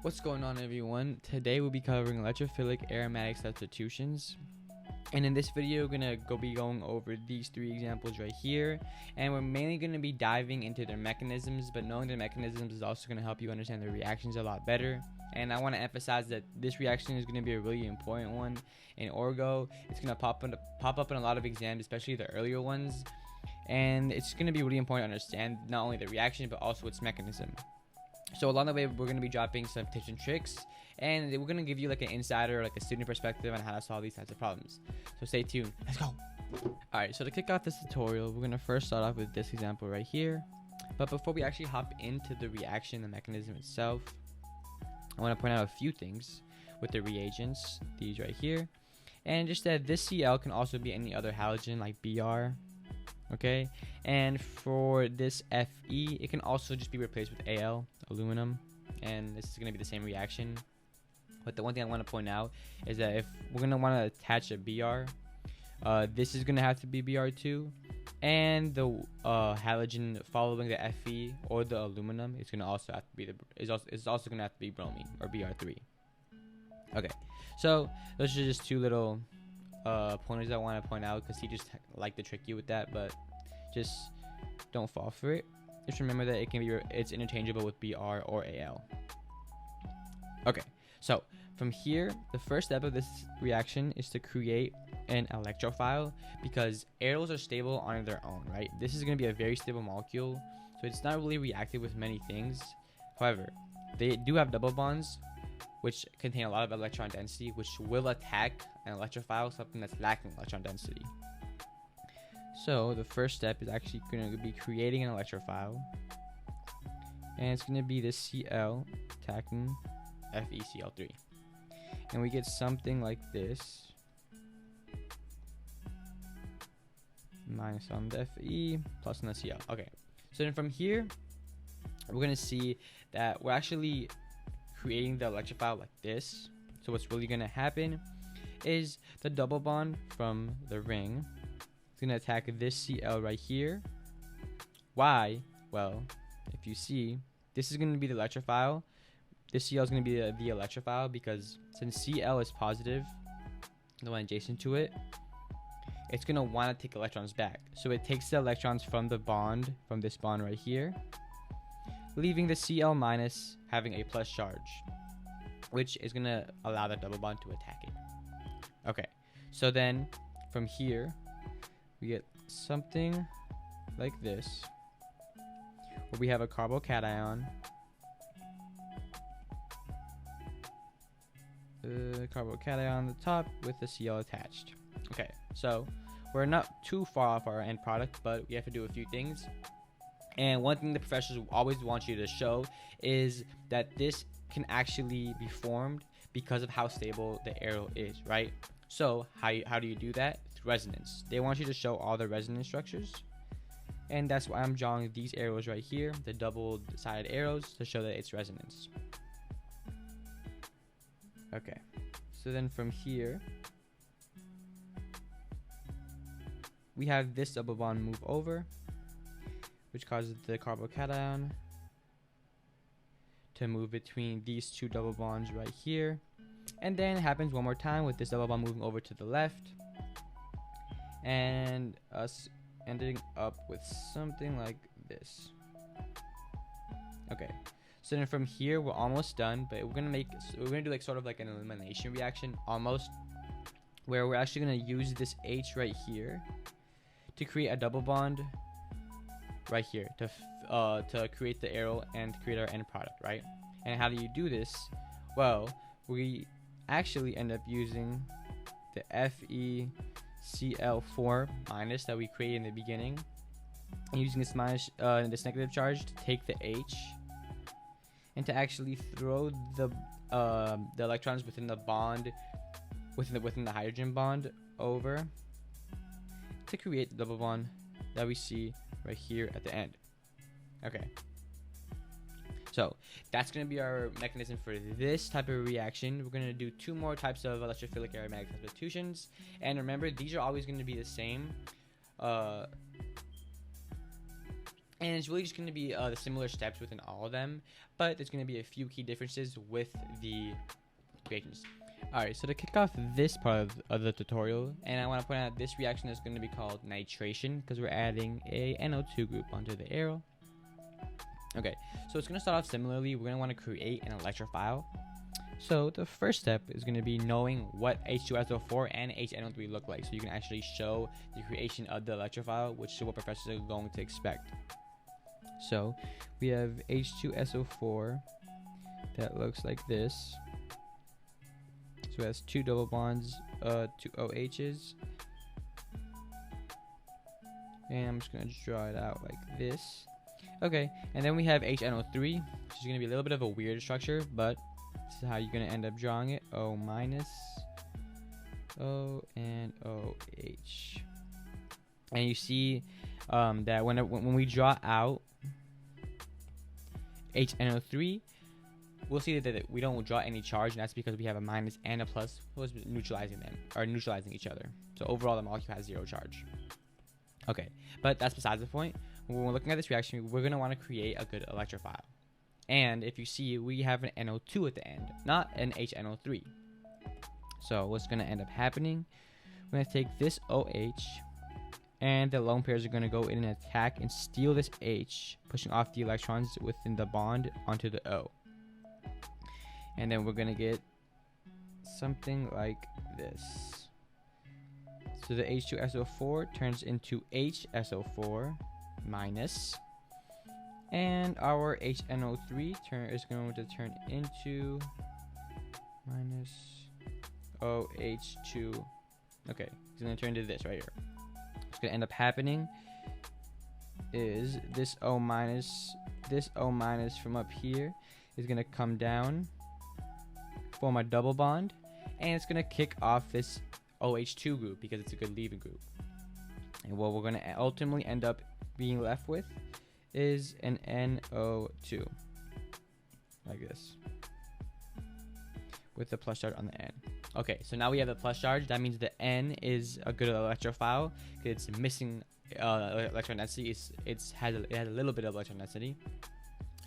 What's going on, everyone? Today we'll be covering electrophilic aromatic substitutions, and in this video we're gonna be going over these three examples right here, and we're mainly going to be diving into their mechanisms, but knowing their mechanisms is also going to help you understand the reactions a lot better. And I want to emphasize that this reaction is going to be a really important one in orgo. It's going to pop up in a lot of exams, especially the earlier ones, and it's going to be really important to understand not only the reaction but also its mechanism. So along the way, we're going to be dropping some tips and tricks, and we're going to give you like an insider, like a student perspective on how to solve these types of problems. So stay tuned. Let's go. Alright, so to kick off this tutorial, we're going to first start off with this example right here. But before we actually hop into the reaction, the mechanism itself, I want to point out a few things with the reagents, these right here. And just that this Cl can also be any other halogen like Br. Okay, and for this Fe, it can also just be replaced with Al, aluminum, and this is going to be the same reaction. But the one thing I want to point out is that if we're going to want to attach a Br, this is going to have to be Br2, and the halogen following the Fe or the aluminum is going to also have to be is also going to have to be bromine or Br3. Okay, so those are just two little pointers I want to point out, because he just like to trick you with that, but just don't fall for it. Just remember that it's interchangeable with Br or Al. Okay, so from here, the first step of this reaction is to create an electrophile, because aryls are stable on their own, right? This is going to be a very stable molecule, so it's not really reactive with many things. However, they do have double bonds, which contain a lot of electron density, which will attack an electrophile, something that's lacking electron density. So the first step is actually going to be creating an electrophile, and it's going to be this Cl attacking FeCl3, and we get something like this, minus on the Fe plus on the Cl. Okay, so then from here we're going to see that we're actually creating the electrophile like this. So what's really going to happen is the double bond from the ring is going to attack this Cl right here. Why? Well, if you see, this is going to be the electrophile. This Cl is going to be the electrophile, because since Cl is positive, the one adjacent to it, it's going to want to take electrons back. So it takes the electrons from the bond, from this bond right here, leaving the Cl minus having a plus charge, which is going to allow the double bond to attack it. Okay, so then from here we get something like this, where we have a carbocation, on the top with the Cl attached. Okay, so we're not too far off our end product, but we have to do a few things. And one thing the professors always want you to show is that this can actually be formed because of how stable the aryl is, right? So how do you do that? Through resonance. They want you to show all the resonance structures, and that's why I'm drawing these arrows right here, the double-sided arrows, to show that it's resonance. Okay, so then from here we have this double bond move over, which causes the carbocation to move between these two double bonds right here. And then it happens one more time with this double bond moving over to the left, and us ending up with something like this. Okay, so then from here we're almost done, but we're gonna do like sort of like an elimination reaction almost, where we're actually gonna use this H right here to create a double bond right here to create the aryl and to create our end product, right? And how do you do this? Well, we actually end up using the FeCl4 minus that we created in the beginning, and using this minus, this negative charge, to take the H and to actually throw the electrons within the bond, within the hydrogen bond over, to create the double bond that we see right here at the end. Okay, so that's going to be our mechanism for this type of reaction. We're going to do two more types of electrophilic aromatic substitutions, and remember, these are always going to be the same. And it's really just going to be the similar steps within all of them, but there's going to be a few key differences with the reactions. Alright, so to kick off this part of the tutorial, and I want to point out this reaction is going to be called nitration because we're adding a NO2 group onto the arrow. Okay, so it's going to start off similarly. We're going to want to create an electrophile. So the first step is going to be knowing what H2SO4 and HNO3 look like, so you can actually show the creation of the electrophile, which is what professors are going to expect. So we have H2SO4 that looks like this. So it has 2 double bonds, 2 OHs. And I'm just going to draw it out like this. Okay, and then we have HNO3, which is going to be a little bit of a weird structure, but this is how you're going to end up drawing it. O minus, O, and OH. And you see that when we draw out HNO3, we'll see that we don't draw any charge, and that's because we have a minus and a plus neutralizing them, or neutralizing each other. So overall, the molecule has 0 charge. Okay, but that's besides the point. When we're looking at this reaction, we're going to want to create a good electrophile. And if you see, we have an NO2 at the end, not an HNO3. So what's going to end up happening, we're going to take this OH, and the lone pairs are going to go in and attack and steal this H, pushing off the electrons within the bond onto the O. And then we're going to get something like this. So the H2SO4 turns into HSO4 minus, and our HNO3 is going to turn into minus OH2. Okay, it's going to turn into this right here. What's going to end up happening is this O minus from up here is going to come down, form a double bond, and it's going to kick off this OH2 group because it's a good leaving group. And what we're going to ultimately end up being left with is an NO2, like this, with the plus charge on the N. Okay, so now we have the plus charge. That means the N is a good electrophile because it's missing electron density. It has a little bit of electron density.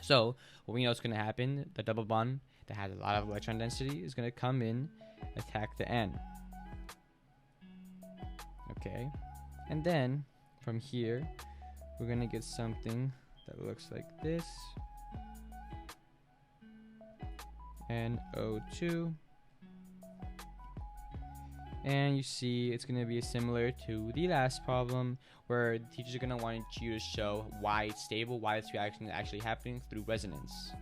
So what we know is going to happen, the double bond that has a lot of electron density is going to come in, attack the N. Okay, and then from here we're going to get something that looks like this, NO2. And you see it's going to be similar to the last problem where the teachers are going to want you to show why it's stable, why this reaction is actually happening through resonance.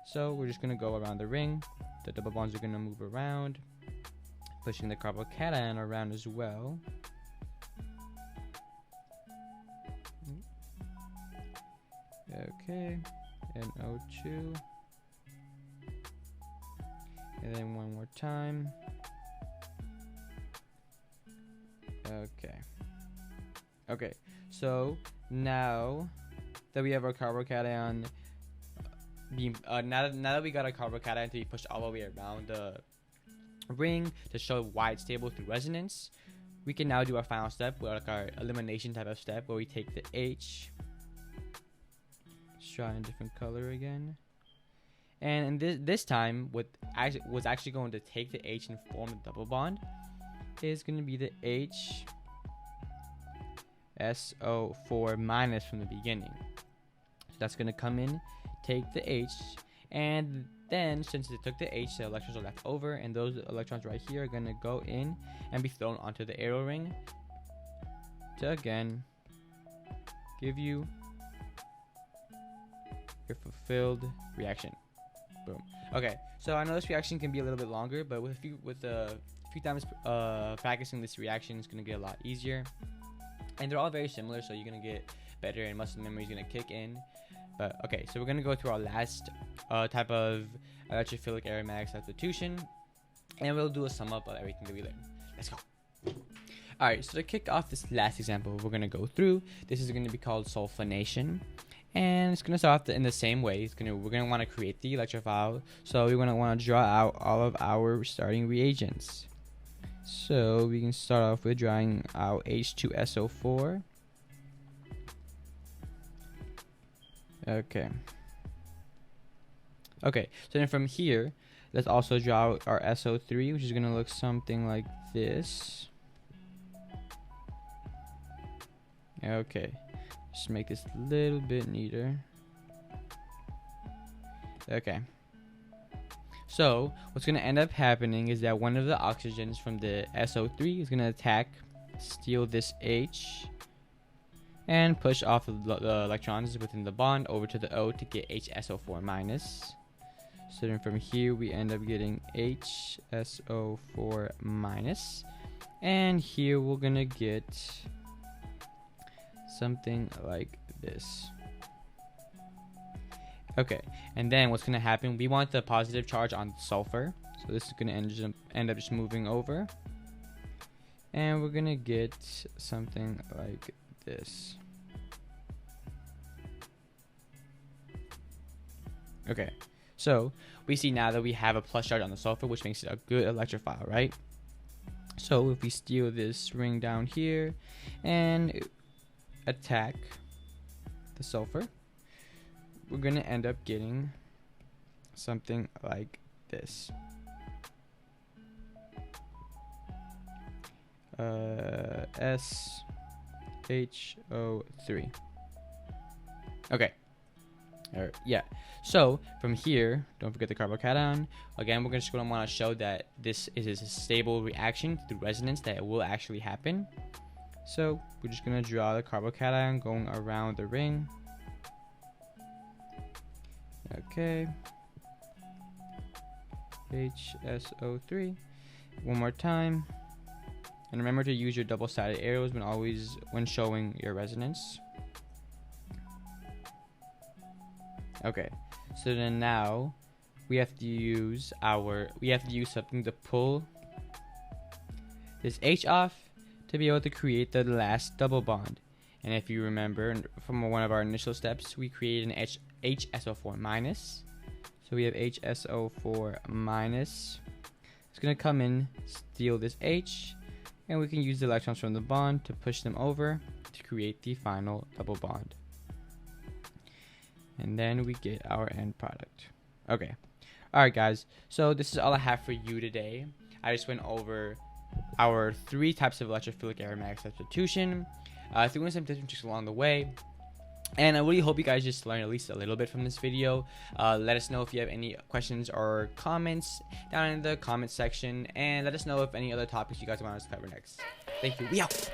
So we're just going to go around the ring. The double bonds are going to move around, pushing the carbocation around as well. Okay, NO2. And then one more time. Okay, so now that we have our carbocation being now that we got our carbocation to be pushed all the way around the ring to show why it's stable through resonance, we can now do our final step, like our elimination type of step, where we take the H, let's try in a different color again, and this time what was actually going to take the H and form a double bond is going to be the HSO4 minus from the beginning. So that's going to come in, take the H, and then since it took the H, the electrons are left over, and those electrons right here are going to go in and be thrown onto the arrow ring to again give you your fulfilled reaction. Boom. Okay, so I know this reaction can be a little bit longer, but with a few times practicing this reaction is going to get a lot easier, and they're all very similar, so you're going to get better and muscle memory is going to kick in. But okay, so we're going to go through our last type of electrophilic aromatic substitution, and we'll do a sum up of everything that we learned. Let's go. Alright, so to kick off this last example we're going to go through, this is going to be called sulfonation. And it's going to start off in the same way. We're going to want to create the electrophile. So we're going to want to draw out all of our starting reagents. So we can start off with drawing out H2SO4. Okay. Okay, so then from here, let's also draw our SO3, which is going to look something like this. Okay, just make this a little bit neater. Okay. So what's going to end up happening is that one of the oxygens from the SO3 is going to steal this H, and push off the electrons within the bond over to the O to get HSO4 minus. So then from here we end up getting HSO4 minus, and here we're gonna get something like this. Okay, and then what's gonna happen, we want the positive charge on sulfur, so this is gonna end up just moving over, and we're gonna get something like this. Okay, so we see now that we have a plus charge on the sulfur, which makes it a good electrophile, right? So if we steal this ring down here and attack the sulfur, we're gonna end up getting something like this. SHO3. Okay. Yeah, so from here, don't forget the carbocation. Again, we're just going to want to show that this is a stable reaction through resonance, that it will actually happen. So we're just going to draw the carbocation going around the ring. Okay. HSO3. One more time. And remember to use your double-sided arrows when showing your resonance. Okay, so then now we have to use something to pull this H off to be able to create the last double bond. And if you remember from one of our initial steps, we created an HSO4 minus. So we have HSO4 minus. It's gonna come in, steal this H, and we can use the electrons from the bond to push them over to create the final double bond. And then we get our end product. Okay. Alright guys, so this is all I have for you today. I just went over our 3 types of electrophilic aromatic substitution. Threw in some different tricks along the way. And I really hope you guys just learned at least a little bit from this video. Let us know if you have any questions or comments down in the comment section. And let us know if any other topics you guys want us to cover next. Thank you. We out.